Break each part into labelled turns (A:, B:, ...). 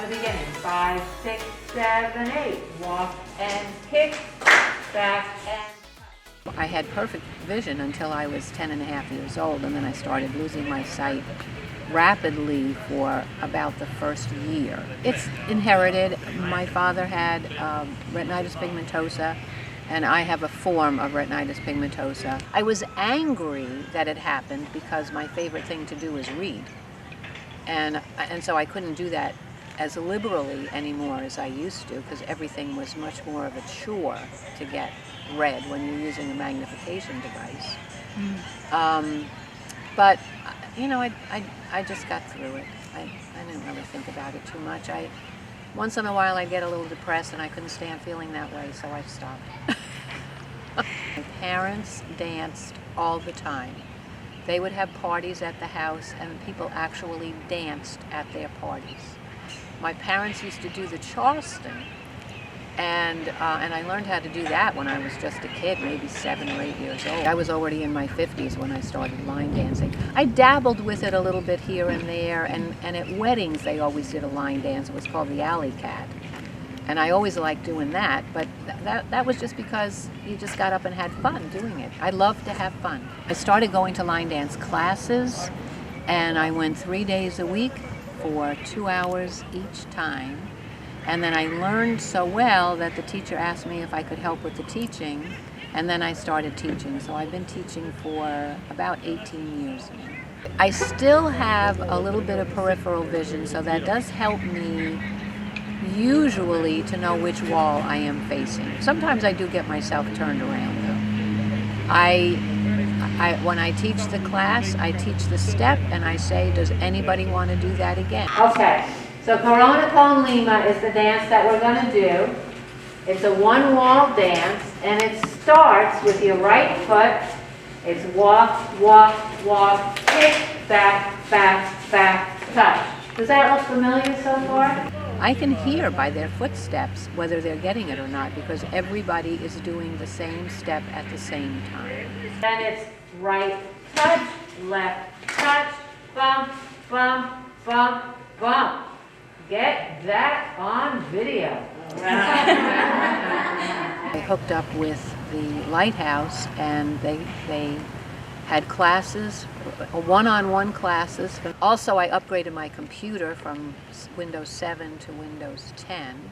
A: Beginning. 5, 6, 7, 8. Walk and kick, back and... I had perfect vision until I was 10 and a half years old, and then I started losing my sight rapidly for about the first year. It's inherited. My father had retinitis pigmentosa, and I have a form of retinitis pigmentosa. I was angry that it happened because my favorite thing to do is read. And so I couldn't do that as liberally anymore as I used to, because everything was much more of a chore to get read when you're using a magnification device. But you know, I just got through it. I didn't really think about it too much. Once in a while I'd get a little depressed and I couldn't stand feeling that way, so I stopped. My parents danced all the time. They would have parties at the house and people actually danced at their parties. My parents used to do the Charleston, and I learned how to do that when I was just a kid, maybe 7 or 8 years old. I was already in my 50s when I started line dancing. I dabbled with it a little bit here and there, and at weddings they always did a line dance. It was called the Alley Cat. And I always liked doing that, but that was just because you just got up and had fun doing it. I love to have fun. I started going to line dance classes, and I went 3 days a week for 2 hours each time. And then I learned so well that the teacher asked me if I could help with the teaching, and then I started teaching. So I've been teaching for about 18 years now. I still have a little bit of peripheral vision, so that does help me usually to know which wall I am facing. Sometimes I do get myself turned around though. When I teach the class, I teach the step and I say, does anybody want to do that again? Okay, so Corona con Lima is the dance that we're going to do. It's a one wall dance, and it starts with your right foot. It's walk, walk, walk, kick, back, back, back, touch. Does that look familiar so far? I can hear by their footsteps whether they're getting it or not, because everybody is doing the same step at the same time. Then it's right touch, left touch, bump, bump, bump, bump. Get that on video. I hooked up with the Lighthouse, and they had classes, one-on-one classes. Also, I upgraded my computer from Windows 7 to Windows 10,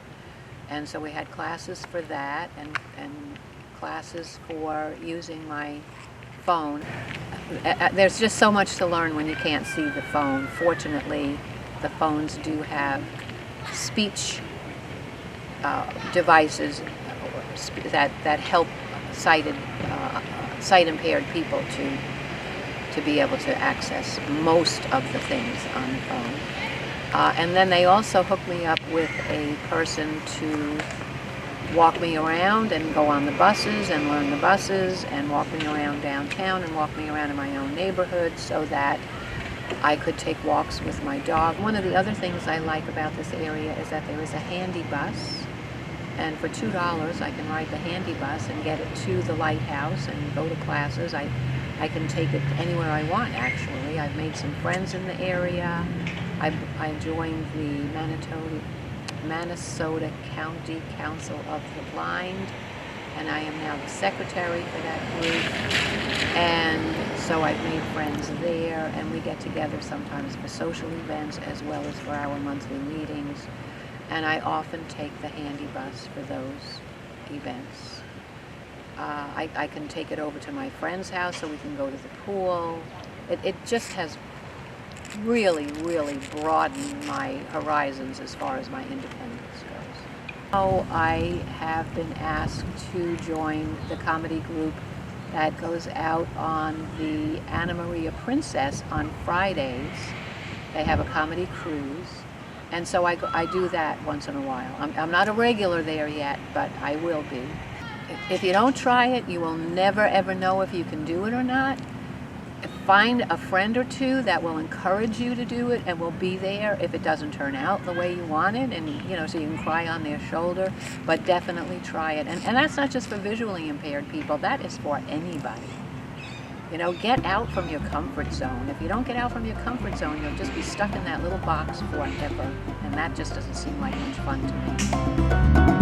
A: and so we had classes for that and classes for using my phone. There's just so much to learn when you can't see the phone. Fortunately, the phones do have speech devices that help sight-impaired people to be able to access most of the things on the phone. And then they also hooked me up with a person to walk me around and go on the buses and learn the buses and walk me around downtown and walk me around in my own neighborhood so that I could take walks with my dog. One of the other things I like about this area is that there is a handy bus, and for $2 I can ride the handy bus and get it to the Lighthouse and go to classes. I can take it anywhere I want, actually. I've made some friends in the area. I joined the Minnesota County Council of the Blind, and I am now the secretary for that group. And so I've made friends there, and we get together sometimes for social events as well as for our monthly meetings. And I often take the handy bus for those events. I can take it over to my friend's house so we can go to the pool. It just has really, really broadened my horizons as far as my independence goes. Now I have been asked to join the comedy group that goes out on the Anna Maria Princess on Fridays. They have a comedy cruise. And so I do that once in a while. I'm not a regular there yet, but I will be. If you don't try it, you will never ever know if you can do it or not. Find a friend or two that will encourage you to do it and will be there if it doesn't turn out the way you want it, and so you can cry on their shoulder, but definitely try it. And that's not just for visually impaired people, that is for anybody. You know, get out from your comfort zone. If you don't get out from your comfort zone, you'll just be stuck in that little box forever. And that just doesn't seem like much fun to me.